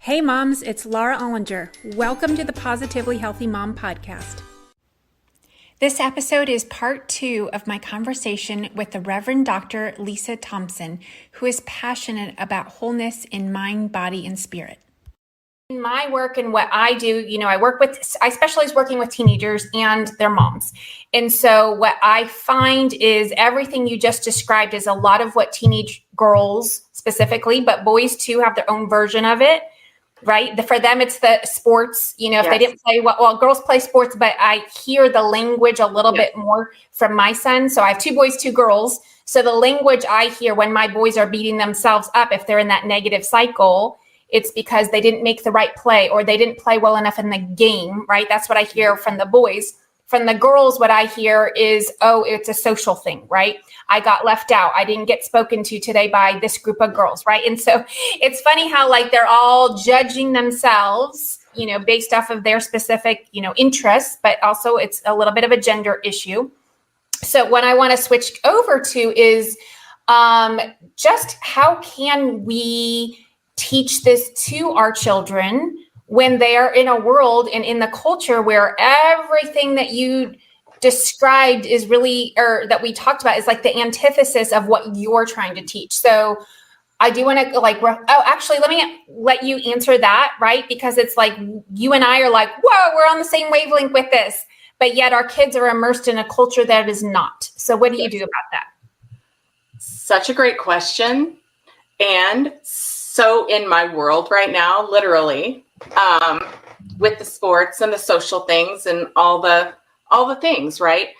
Hey moms, it's Laura Ollinger. Welcome to the Positively Healthy Mom podcast. This episode is part 2 of my conversation with the Reverend Dr. Lisa Thompson, who is passionate about wholeness in mind, body, and spirit. In my work and what I do, I specialize working with teenagers and their moms. And so what I find is everything you just described is a lot of what teenage girls specifically, but boys too, have their own version of it. Right. For them, it's the sports, if they didn't play well, girls play sports, but I hear the language a little bit more from my son. So I have 2 boys, 2 girls. So the language I hear when my boys are beating themselves up, if they're in that negative cycle, it's because they didn't make the right play or they didn't play well enough in the game. Right. That's what I hear from the boys. From the girls, what I hear is, oh, it's a social thing, right? I got left out. I didn't get spoken to today by this group of girls, right? And so it's funny how they're all judging themselves, based off of their specific, interests, but also it's a little bit of a gender issue. So what I want to switch over to is just how can we teach this to our children when they're in a world and in the culture where everything that you described is really, or that we talked about, is like the antithesis of what you're trying to teach. So I do want to actually, let me let you answer that, right? Because it's like you and I are like, whoa, we're on the same wavelength with this, but yet our kids are immersed in a culture that is not. So what do you do about that? Such a great question. And so in my world right now, literally, with the sports and the social things and all the things, right?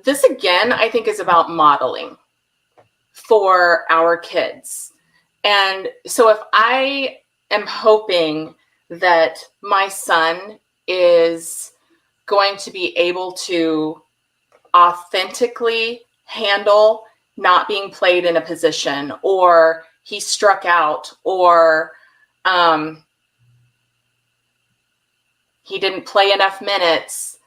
This again, I think is about modeling for our kids. And so if I am hoping that my son is going to be able to authentically handle not being played in a position, or he struck out, or he didn't play enough minutes,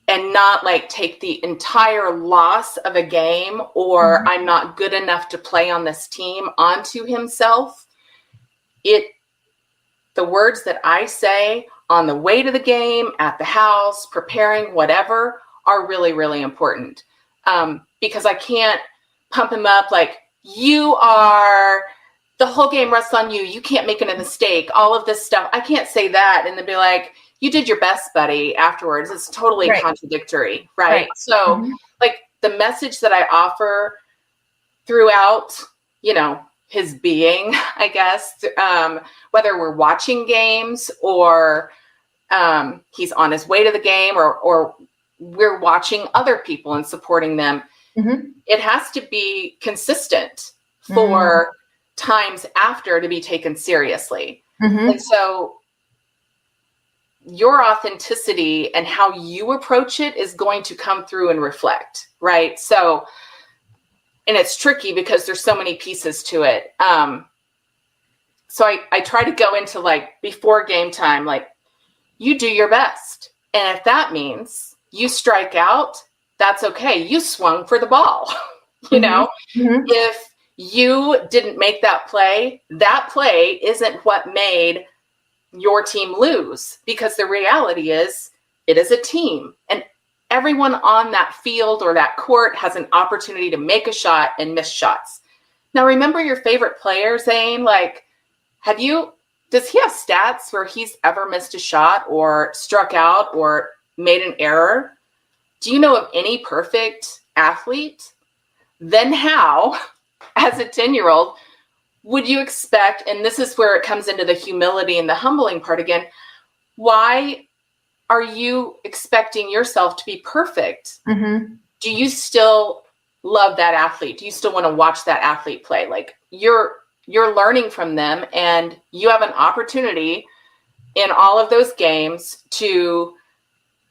and not take the entire loss of a game, or I'm not good enough to play on this team onto himself. The words that I say on the way to the game, at the house, preparing, whatever, are really, really important. Because I can't pump him up you are, the whole game rests on you. You can't make a mistake. All of this stuff. I can't say that and then be like, you did your best, buddy, afterwards. It's totally contradictory, right? So the message that I offer throughout, his being, I guess, whether we're watching games or he's on his way to the game or we're watching other people and supporting them, it has to be consistent for times after to be taken seriously. And so your authenticity and how you approach it is going to come through and reflect, right? So, and it's tricky because there's so many pieces to it. So I try to go into before game time, you do your best. And if that means you strike out, that's okay. You swung for the ball, If you didn't make that play isn't what made your team lose, because the reality is it is a team and everyone on that field or that court has an opportunity to make a shot and miss shots. Now, remember your favorite player, Zane, does he have stats where he's ever missed a shot or struck out or made an error? Do you know of any perfect athlete? Then how, as a 10-year-old, would you expect, and this is where it comes into the humility and the humbling part again, why are you expecting yourself to be perfect? Do you still love that athlete? Do you still want to watch that athlete play? You're learning from them, and you have an opportunity in all of those games to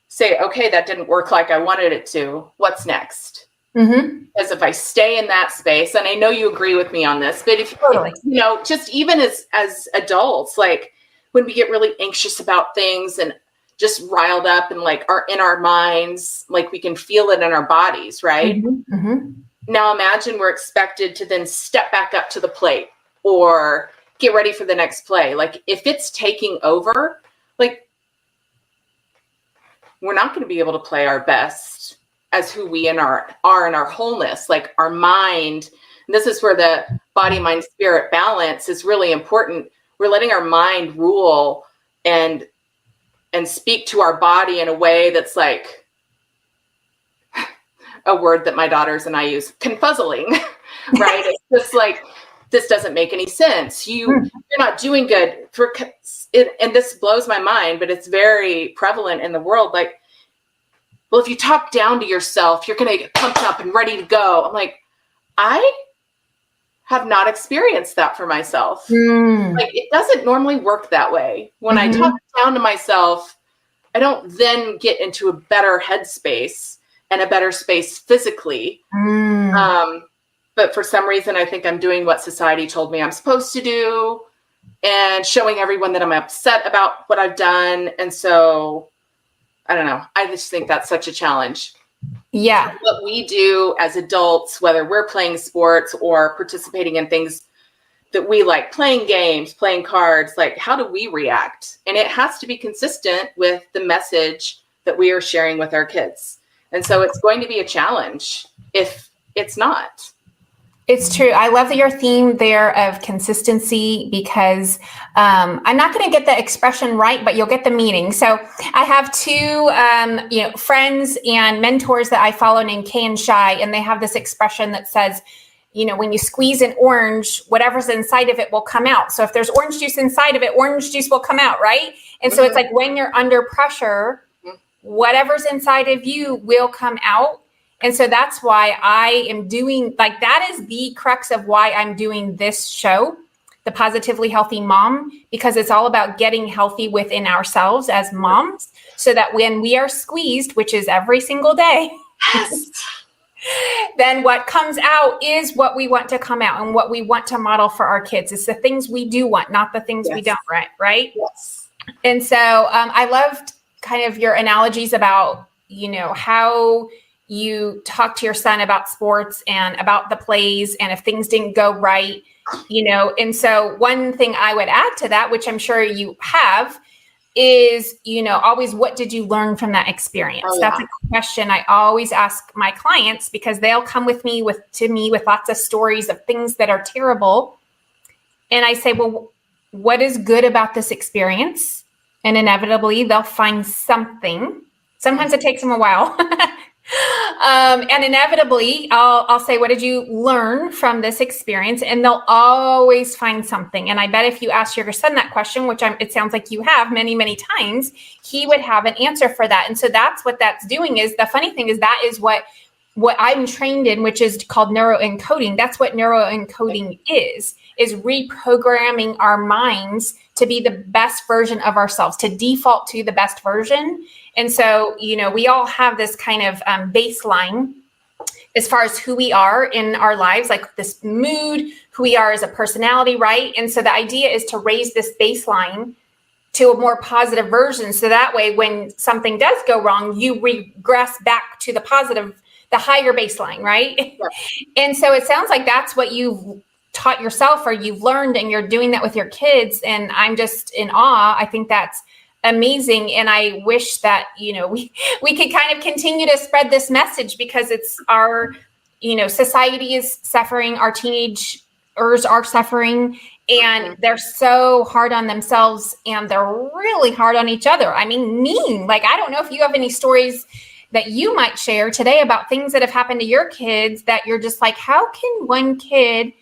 say, okay, that didn't work like I wanted it to. What's next? Because if I stay in that space, and I know you agree with me on this, but if just even as adults, when we get really anxious about things and just riled up and are in our minds, we can feel it in our bodies, right? Now imagine we're expected to then step back up to the plate or get ready for the next play. Like if it's taking over, like we're not going to be able to play our best as who we are in our wholeness, like our mind. And this is where the body, mind, spirit balance is really important. We're letting our mind rule and speak to our body in a way that's like a word that my daughters and I use, confuzzling, right? It's just like, this doesn't make any sense. You're not doing good for it. And this blows my mind, but it's very prevalent in the world. Like, well, if you talk down to yourself, you're going to get pumped up and ready to go. I'm like, I have not experienced that for myself. Like, it doesn't normally work that way. When I talk down to myself, I don't then get into a better headspace and a better space physically. But for some reason, I think I'm doing what society told me I'm supposed to do and showing everyone that I'm upset about what I've done. And so, I don't know. I just think that's such a challenge. Yeah. What we do as adults, whether we're playing sports or participating in things that we like, playing games, playing cards, like how do we react? And it has to be consistent with the message that we are sharing with our kids. And so it's going to be a challenge if it's not. It's true. I love your theme there of consistency because I'm not going to get the expression right, but you'll get the meaning. So I have two, friends and mentors that I follow named Kay and Shy, and they have this expression that says, when you squeeze an orange, whatever's inside of it will come out. So if there's orange juice inside of it, orange juice will come out, right? And so it's like when you're under pressure, whatever's inside of you will come out. And so that's why I am doing, like, that is the crux of why I'm doing this show, The Positively Healthy Mom, because it's all about getting healthy within ourselves as moms so that when we are squeezed, which is every single day, then what comes out is what we want to come out and what we want to model for our kids. It's the things we do want, not the things we don't, right? Yes. And so I loved kind of your analogies about, how you talk to your son about sports and about the plays and if things didn't go right, and so one thing I would add to that, which I'm sure you have, is, always what did you learn from that experience? Oh, yeah. That's a question I always ask my clients because they'll come with me with lots of stories of things that are terrible. And I say, well, what is good about this experience? And inevitably they'll find something. Sometimes it takes them a while. And inevitably, I'll say, what did you learn from this experience? And they'll always find something. And I bet if you ask your son that question, which it sounds like you have many, many times, he would have an answer for that. And so that's what that's doing. Is the funny thing is that is what I'm trained in, which is called Neuro Encoding. That's what Neuro Encoding is reprogramming our minds to be the best version of ourselves, to default to the best version. And so, we all have this kind of baseline as far as who we are in our lives, like this mood, who we are as a personality, right? And so the idea is to raise this baseline to a more positive version. So that way, when something does go wrong, you regress back to the positive, the higher baseline, right? Yeah. And so it sounds like that's what you've taught yourself or you've learned, and you're doing that with your kids. And I'm just in awe. I think that's amazing. And I wish that, we could kind of continue to spread this message because it's our, society is suffering, our teenagers are suffering, and they're so hard on themselves and they're really hard on each other. I mean, mean. Like, I don't know if you have any stories that you might share today about things that have happened to your kids that you're just like, how can one kid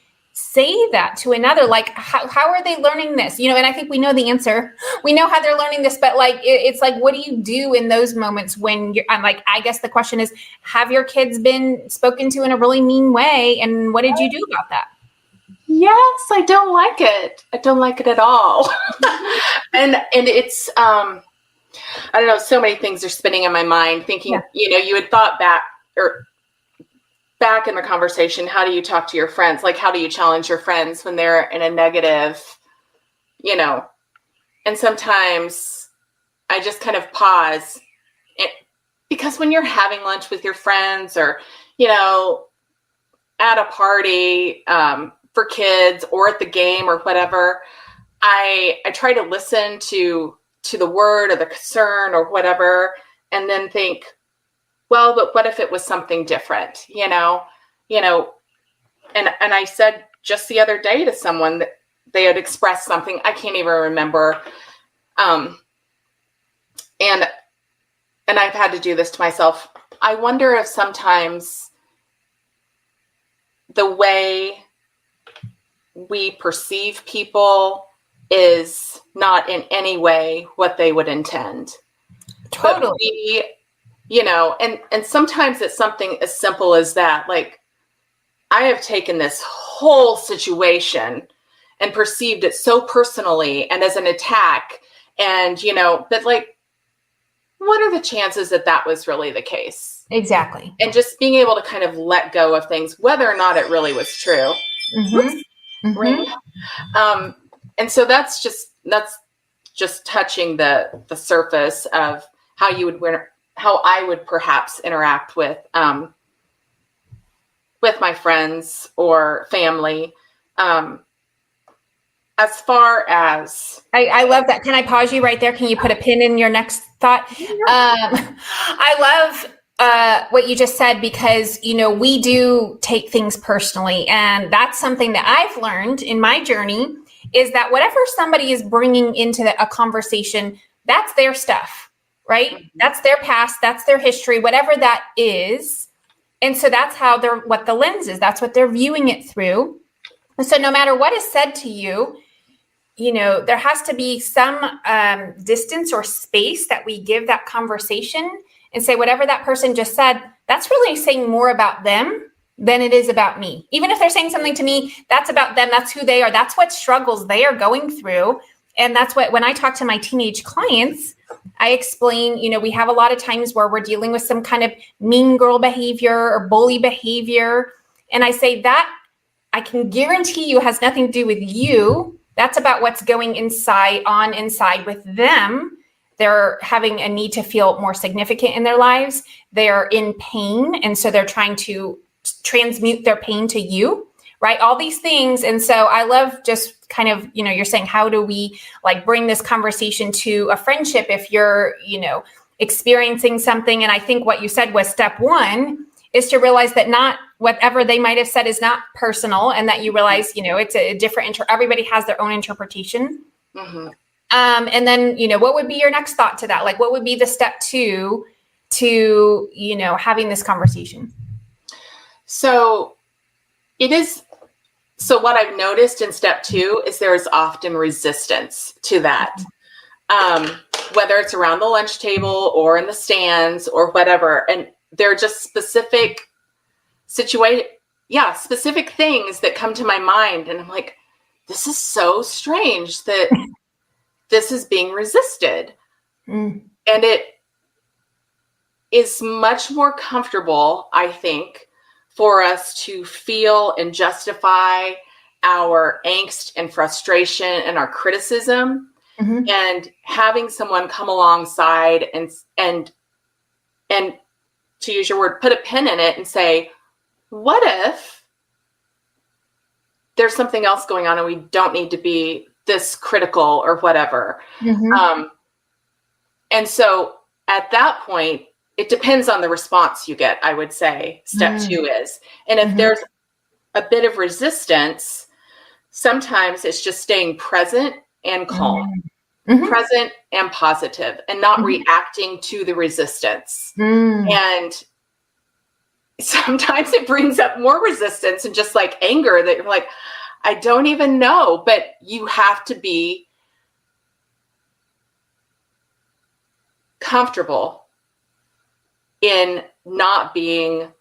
say that to another? Like, how are they learning this? And I think we know the answer. We know how they're learning this, but like, it's like, what do you do in those moments when I'm like, I guess the question is, have your kids been spoken to in a really mean way? And what did you do about that? Yes, I don't like it. I don't like it at all. and it's, I don't know, so many things are spinning in my mind thinking, you had thought back in the conversation, how do you talk to your friends? Like, how do you challenge your friends when they're in a negative, and sometimes I just kind of pause because when you're having lunch with your friends or, at a party, for kids or at the game or whatever, I try to listen to the word or the concern or whatever, and then think, well, but what if it was something different, and I said just the other day to someone that they had expressed something, I can't even remember. And I've had to do this to myself. I wonder if sometimes the way we perceive people is not in any way what they would intend. Totally. But and sometimes it's something as simple as that. Like, I have taken this whole situation and perceived it so personally and as an attack. And, but like, what are the chances that that was really the case? Exactly. And just being able to kind of let go of things, whether or not it really was true. Mm-hmm. Right. And so that's just touching the surface of how I would perhaps interact with my friends or family. As far as I love that. Can I pause you right there? Can you put a pin in your next thought? I love what you just said, because, we do take things personally. And that's something that I've learned in my journey, is that whatever somebody is bringing into a conversation, that's their stuff, right? Mm-hmm. That's their past, that's their history, whatever that is. And so that's what the lens is. That's what they're viewing it through. And so no matter what is said to you, there has to be some distance or space that we give that conversation and say, whatever that person just said, that's really saying more about them than it is about me. Even if they're saying something to me, that's about them. That's who they are. That's what struggles they are going through. And that's what, when I talk to my teenage clients, I explain, we have a lot of times where we're dealing with some kind of mean girl behavior or bully behavior. And I say that I can guarantee you has nothing to do with you. That's about what's going inside with them. They're having a need to feel more significant in their lives. They're in pain. And so they're trying to transmute their pain to you, right? All these things. And so I love just kind of, you're saying, how do we bring this conversation to a friendship if you're, experiencing something? And I think what you said was step one is to realize that not whatever they might have said is not personal, and that you realize, it's a different, everybody has their own interpretation. Mm-hmm. And then, what would be your next thought to that? What would be the step two to, having this conversation? So what I've noticed in step two is there is often resistance to that. Whether it's around the lunch table or in the stands or whatever. And there are just specific specific things that come to my mind. And I'm like, this is so strange that this is being resisted. And it is much more comfortable, I think, for us to feel and justify our angst and frustration and our criticism, and having someone come alongside and to use your word, put a pin in it and say, what if there's something else going on and we don't need to be this critical or whatever? And so at that point, it depends on the response you get, I would say, step two is. And if there's a bit of resistance, sometimes it's just staying present and calm, present and positive, and not reacting to the resistance. And sometimes it brings up more resistance and just anger that you're like, I don't even know, but you have to be comfortable in not being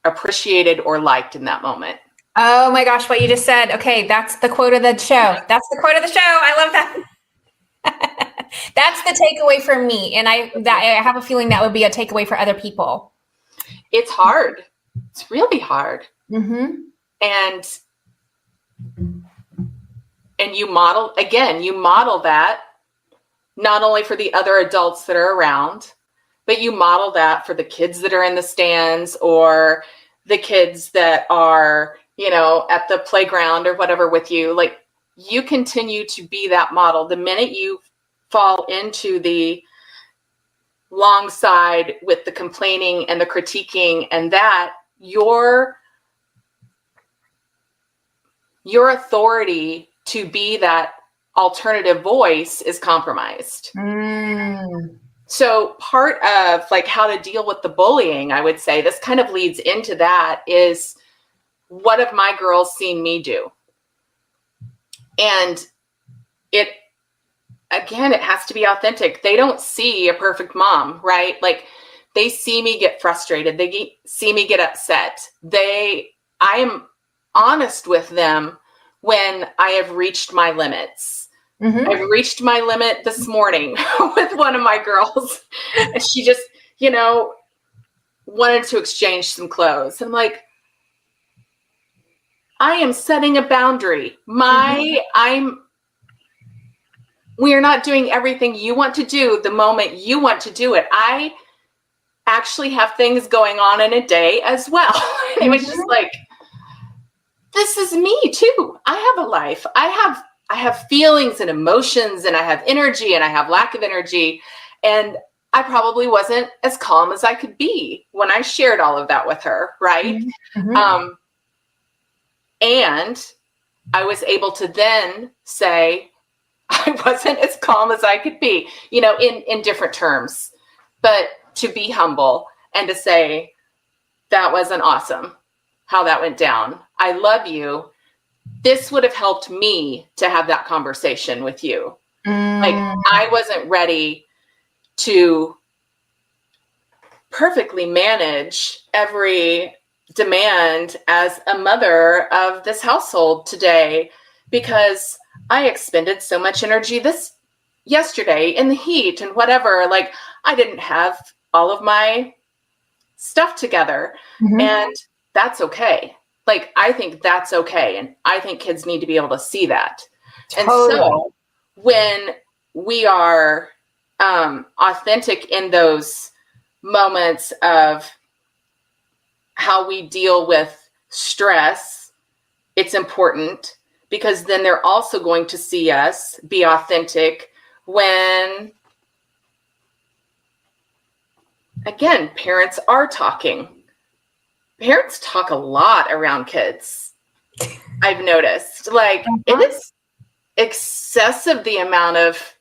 appreciated or liked in that moment. Oh my gosh, what you just said. Okay, that's the quote of the show. That's the quote of the show. I love that. That's the takeaway for me. And I have a feeling that would be a takeaway for other people. It's hard. It's really hard. And you model that not only for the other adults that are around, but you model that for the kids that are in the stands or the kids that are at the playground or whatever with you, like you continue to be that model. The minute you fall into the long side with the complaining and the critiquing, and that your authority to be that alternative voice is compromised. So part of like how to deal with the bullying, I would say this kind of leads into that, is what have my girls seen me do? And it has to be authentic. They don't see a perfect mom, right? Like they see me get frustrated. They see me get upset. I am honest with them when I have reached my limits. I've reached my limit this morning with one of my girls, and she just, wanted to exchange some clothes. I'm like, I am setting a boundary. We are not doing everything you want to do the moment you want to do it. I actually have things going on in a day as well. It was just like, this is me too. I have a life. I have feelings and emotions, and I have energy, and I have lack of energy. And I probably wasn't as calm as I could be when I shared all of that with her. Right. And I was able to then say, I wasn't as calm as I could be, in different terms, but to be humble and to say, that wasn't awesome how that went down. I love you. This would have helped me to have that conversation with you. Like I wasn't ready to perfectly manage every demand as a mother of this household today, because I expended so much energy yesterday in the heat and whatever. Like I didn't have all of my stuff together, and that's okay. Like, I think that's okay. And I think kids need to be able to see that. Totally. And so when we are authentic in those moments of how we deal with stress, it's important, because then they're also going to see us be authentic when, again, parents are talking. Parents talk a lot around kids. I've noticed, like, it is excessive, the amount of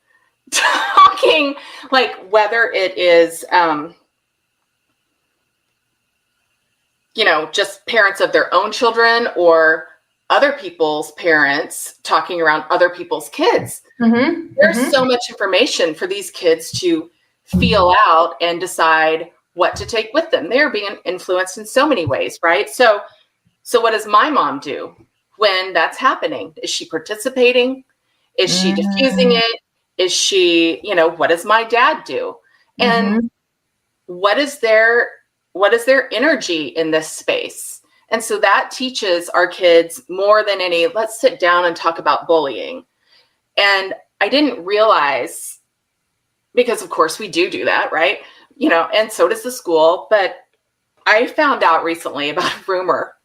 talking, like whether it is, just parents of their own children or other people's parents talking around other people's kids. There's so much information for these kids to feel out and decide what to take with them. They're being influenced in so many ways, right? So what does my mom do when that's happening? Is she participating? Is she diffusing it? Is she, what does my dad do? And what is their energy in this space? And so that teaches our kids more than any, let's sit down and talk about bullying. And I didn't realize, because of course we do that, right? And so does the school. But I found out recently about a rumor,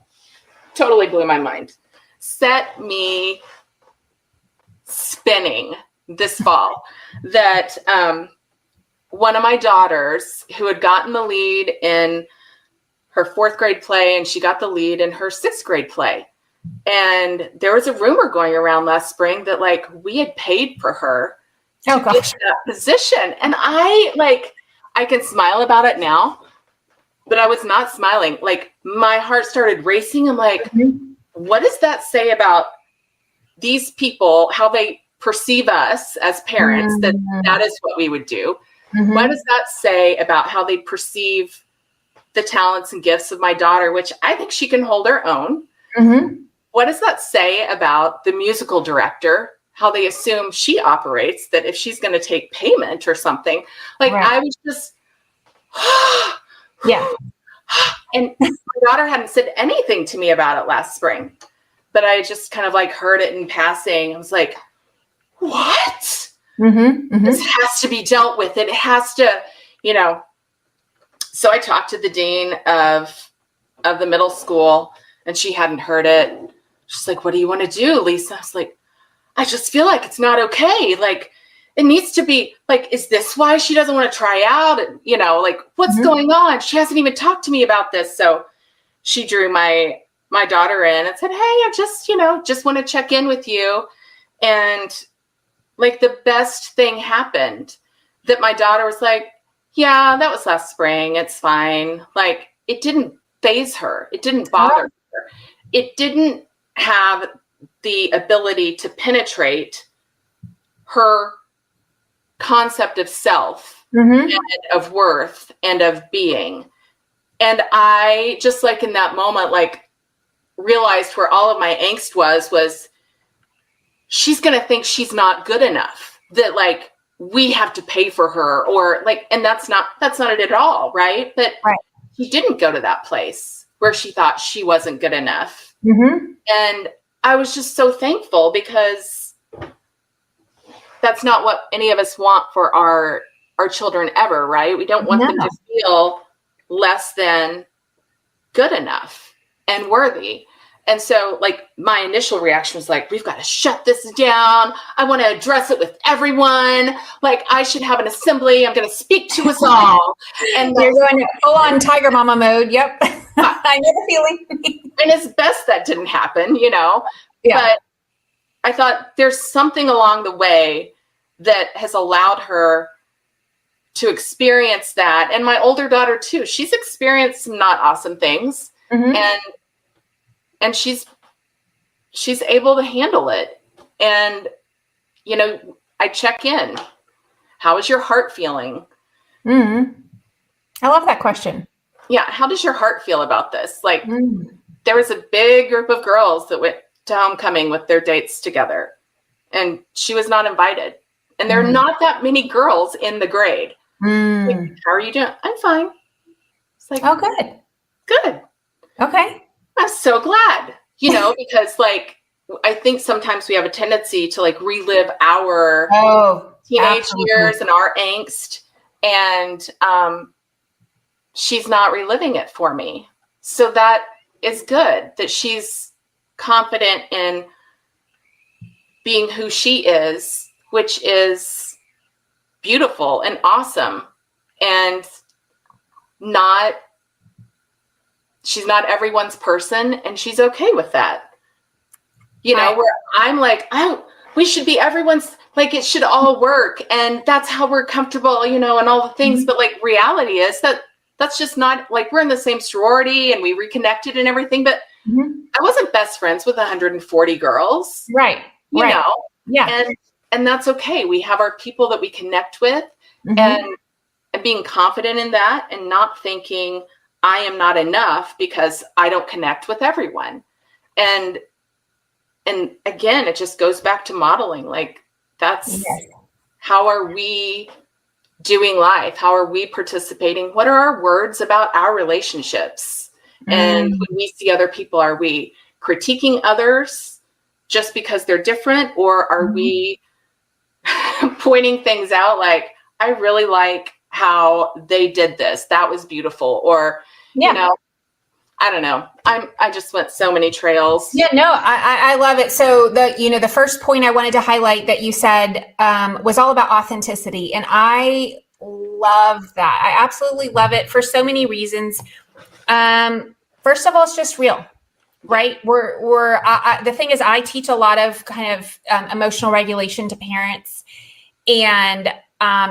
totally blew my mind, set me spinning this fall, that one of my daughters, who had gotten the lead in her 4th grade play, and she got the lead in her 6th grade play. And there was a rumor going around last spring that like we had paid for her to get that position. And I can smile about it now, but I was not smiling. Like my heart started racing. I'm like, what does that say about these people, how they perceive us as parents, that is what we would do? What does that say about how they perceive the talents and gifts of my daughter, which I think she can hold her own? What does that say about the musical director, how they assume she operates, that if she's going to take payment or something, like I was just, and my daughter hadn't said anything to me about it last spring, but I just kind of like heard it in passing. I was like, what? This has to be dealt with. It has to, So I talked to the dean of the middle school, and she hadn't heard it. She's like, what do you want to do, Lisa? I was like, I just feel like it's not okay. Like, it needs to be like, is this why she doesn't want to try out? And, you know, like, what's going on? She hasn't even talked to me about this. So she drew my daughter in and said, hey, I just, just want to check in with you. And like the best thing happened, that my daughter was like, yeah, that was last spring. It's fine. Like, it didn't faze her. It didn't bother her. It didn't have the ability to penetrate her concept of self and of worth and of being. And I just, like, in that moment, like, realized where all of my angst was she's going to think she's not good enough, that like we have to pay for her, or like, and that's not it at all. Right. But she didn't go to that place where she thought she wasn't good enough. And I was just so thankful, because that's not what any of us want for our children ever. Right. We don't want them to feel less than good enough and worthy. And so, like, my initial reaction was like, we've got to shut this down. I want to address it with everyone. Like, I should have an assembly. I'm going to speak to us all. And you're going full on tiger mama mode. Yep. I know the feeling. And it's best that didn't happen, Yeah. But I thought there's something along the way that has allowed her to experience that. And my older daughter too, she's experienced some not awesome things. And she's able to handle it. And, I check in. How is your heart feeling? I love that question. Yeah. How does your heart feel about this? Like, there was a big group of girls that went to homecoming with their dates together, and she was not invited. And there are not that many girls in the grade. Like, how are you doing? I'm fine. It's like, oh, good. Good. Okay. I'm so glad, because like, I think sometimes we have a tendency to like relive our teenage years and our angst, and she's not reliving it for me. So that is good, that she's confident in being who she is, which is beautiful and awesome, and she's not everyone's person, and she's okay with that. Where I'm like, we should be everyone's, like, it should all work. And that's how we're comfortable, and all the things. But like, reality is that's just not, like, we're in the same sorority and we reconnected and everything. But I wasn't best friends with 140 girls. Right. You know? Yeah. And that's okay. We have our people that we connect with, and being confident in that, and not thinking I am not enough because I don't connect with everyone. And again, it just goes back to modeling. Like, that's how are we doing life? How are we participating? What are our words about our relationships? And when we see other people, are we critiquing others just because they're different? Or are we pointing things out? Like, I really like how they did this. That was beautiful. Or, I don't know. I just went so many trails. Yeah, no, I love it. So the first point I wanted to highlight that you said was all about authenticity. And I love that. I absolutely love it for so many reasons. First of all, it's just real, right? The thing is, I teach a lot of kind of emotional regulation to parents, and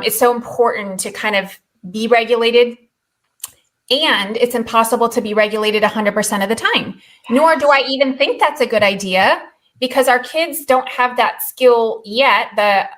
it's so important to kind of be regulated. And it's impossible to be regulated 100% of the time, nor do I even think that's a good idea, because our kids don't have that skill yet, the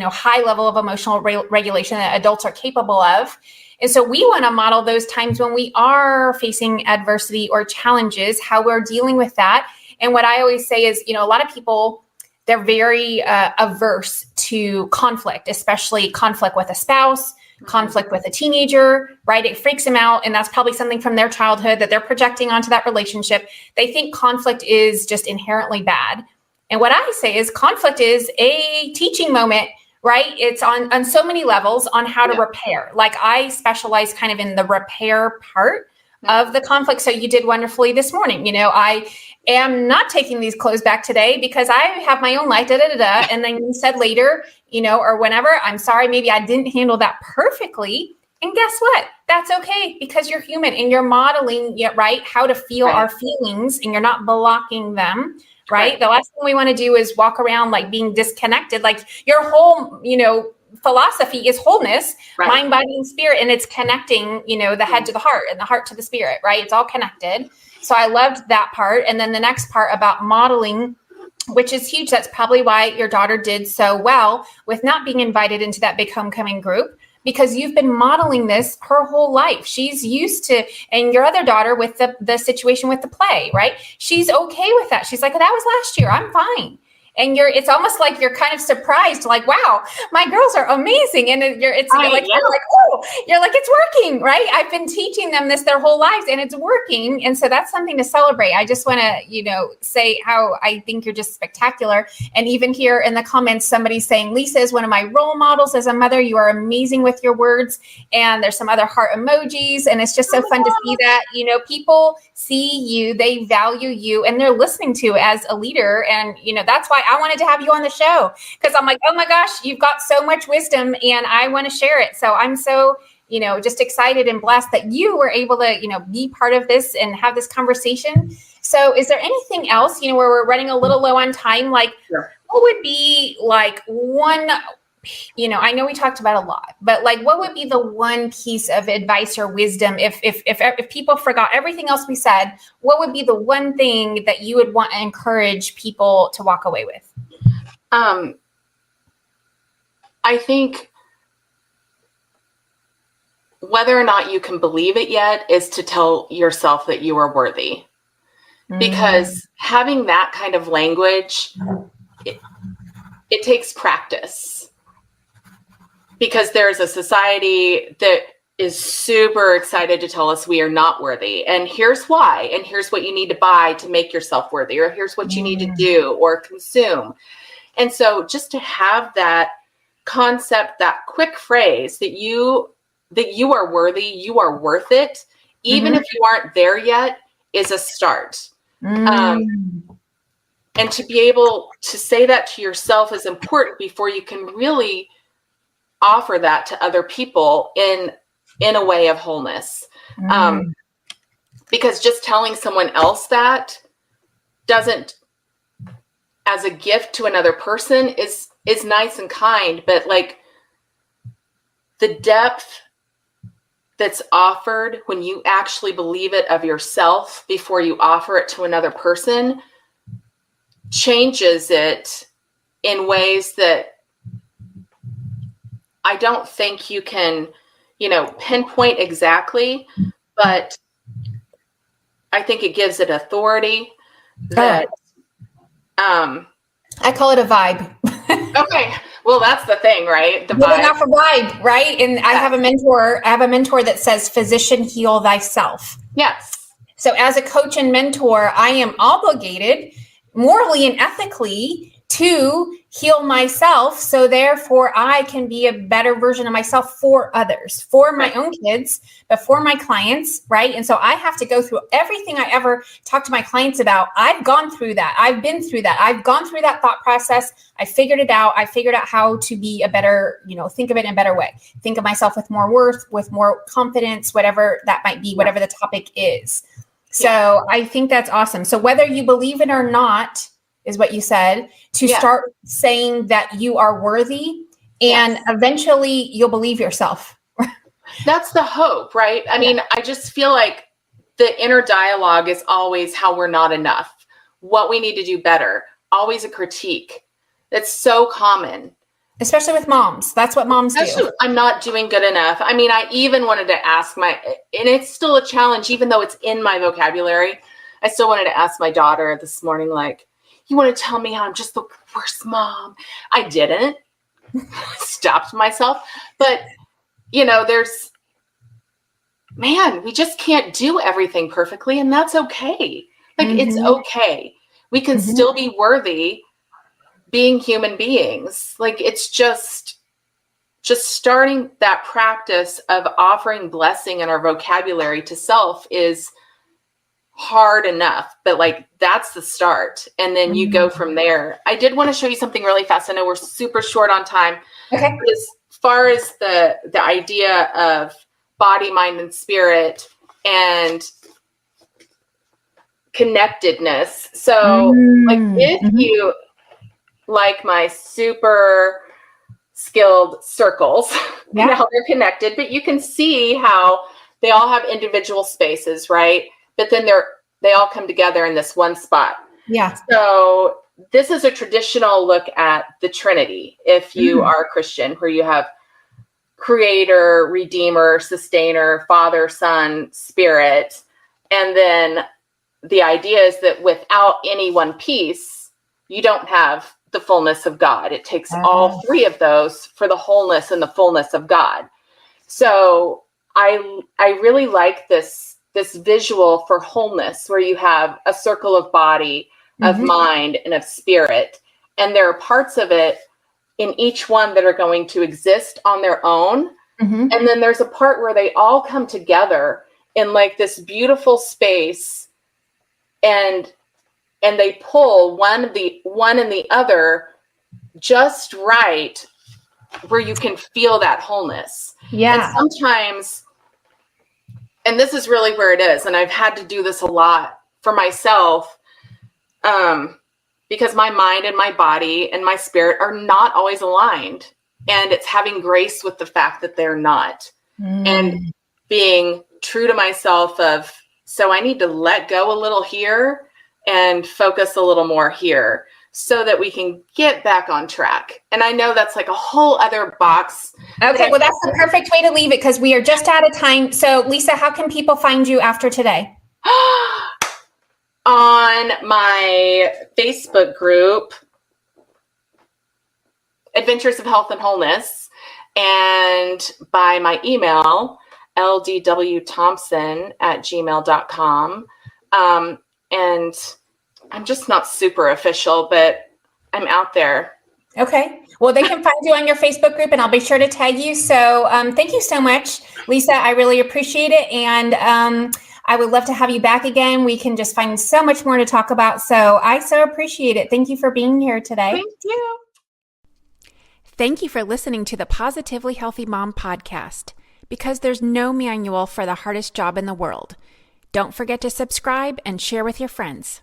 high level of emotional regulation that adults are capable of. And so we want to model those times when we are facing adversity or challenges, how we're dealing with that. And what I always say is, a lot of people, they're very averse to conflict, especially conflict with a spouse, conflict with a teenager, right? It freaks them out. And that's probably something from their childhood that they're projecting onto that relationship. They think conflict is just inherently bad. And what I say is conflict is a teaching moment, right? It's on so many levels on how to repair. Like, I specialize kind of in the repair part of the conflict. So you did wonderfully this morning. You know, I am not taking these clothes back today because I have my own life, And then you said later, you know, or whenever, I'm sorry, maybe I didn't handle that perfectly. And guess what? That's okay, because you're human and you're modeling, right, how to feel our feelings, and you're not blocking them. Right. The last thing we want to do is walk around like being disconnected. Like your whole, you know, philosophy is wholeness, mind, body, and spirit. And it's connecting, you know, the head to the heart and the heart to the spirit, right? It's all connected. So I loved that part. And then the next part about modeling, which is huge. That's probably why your daughter did so well with not being invited into that big homecoming group, because you've been modeling this her whole life. She's used to, and your other daughter with the situation with the play, right? She's okay with that. She's like, oh, that was last year. I'm fine. And it's almost like you're kind of surprised, like, wow, my girls are amazing. And you're like, oh, you're like, it's working, right? I've been teaching them this their whole lives and it's working. And so that's something to celebrate. I just want to, you know, say how I think you're just spectacular. And even here in the comments, somebody's saying, Lisa is one of my role models as a mother. You are amazing with your words. And there's some other heart emojis. And it's just so fun to see that, you know, people see you, they value you, and they're listening to you as a leader. And, you know, that's why I wanted to have you on the show, because I'm like, oh my gosh, you've got so much wisdom and I want to share it. So I'm so, you know, just excited and blessed that you were able to, you know, be part of this and have this conversation. So is there anything else, you know, where we're running a little low on time? Like, what would be like one, you know, I know we talked about a lot, but like, what would be the one piece of advice or wisdom if people forgot everything else we said? What would be the one thing that you would want to encourage people to walk away with? I think whether or not you can believe it yet is to tell yourself that you are worthy, because having that kind of language, it takes practice. Because there's a society that is super excited to tell us we are not worthy. And here's why. And here's what you need to buy to make yourself worthy. Or here's what you need to do or consume. And so just to have that concept, that quick phrase that you are worthy, you are worth it, even if you aren't there yet, is a start. And to be able to say that to yourself is important before you can really offer that to other people in a way of wholeness. Because just telling someone else that doesn't, as a gift to another person, is nice and kind, but like the depth that's offered when you actually believe it of yourself before you offer it to another person changes it in ways that I don't think you can, you know, pinpoint exactly, but I think it gives it authority that, I call it a vibe. Okay. Well, that's the thing, right? The vibe. Off a vibe, right? And I have a mentor that says, physician, heal thyself. Yes. So as a coach and mentor, I am obligated morally and ethically to heal myself, so therefore I can be a better version of myself for others, for my own kids, but for my clients, right? And so I have to go through everything I ever talk to my clients about. I've gone through that. I've been through that. I've gone through that thought process. I figured it out. I figured out how to be a better, you know, think of it in a better way. Think of myself with more worth, with more confidence, whatever that might be, whatever the topic is. So I think that's awesome. So whether you believe it or not, is what you said, to start saying that you are worthy, and eventually you'll believe yourself. That's the hope, right? I mean, I just feel like the inner dialogue is always how we're not enough, what we need to do better, always a critique. That's so common. Especially with moms. That's what moms do. I'm not doing good enough. I mean, I even wanted to ask and it's still a challenge, even though it's in my vocabulary. I still wanted to ask my daughter this morning, like, you want to tell me how I'm just the worst mom? I didn't. Stopped myself. But, you know, we just can't do everything perfectly, and that's okay. Like, it's okay. We can still be worthy being human beings. Like, it's just just starting that practice of offering blessing in our vocabulary to self is hard enough, but like that's the start. And then you go from there. I did want to show you something really fast. I know we're super short on time. Okay. But as far as the idea of body, mind, and spirit and connectedness. So like if you like my super skilled circles, how they're connected, but you can see how they all have individual spaces, right? But then they all come together in this one spot. Yeah. So this is a traditional look at the Trinity, if you are a Christian, where you have creator, redeemer, sustainer, Father, Son, Spirit. And then the idea is that without any one piece, you don't have the fullness of God. It takes all three of those for the wholeness and the fullness of God. So I really like this visual for wholeness, where you have a circle of body, of mind, and of spirit. And there are parts of it in each one that are going to exist on their own. And then there's a part where they all come together in like this beautiful space, and they pull one and the other just right, where you can feel that wholeness. Yeah. And sometimes, and this is really where it is, and I've had to do this a lot for myself, because my mind and my body and my spirit are not always aligned. And it's having grace with the fact that they're not. And being true to myself of, so I need to let go a little here and focus a little more here so that we can get back on track. And I know that's like a whole other box. Okay, well, that's the perfect way to leave it, because we are just out of time. So Lisa, how can people find you after today? On my Facebook group, Adventures of Health and Wholeness, and by my email, ldwthompson@gmail.com. And I'm just not super official, but I'm out there. Okay. Well, they can find you on your Facebook group, and I'll be sure to tag you. So thank you so much, Lisa. I really appreciate it. And I would love to have you back again. We can just find so much more to talk about. So I so appreciate it. Thank you for being here today. Thank you. Thank you for listening to the Positively Healthy Mom podcast, because there's no manual for the hardest job in the world. Don't forget to subscribe and share with your friends.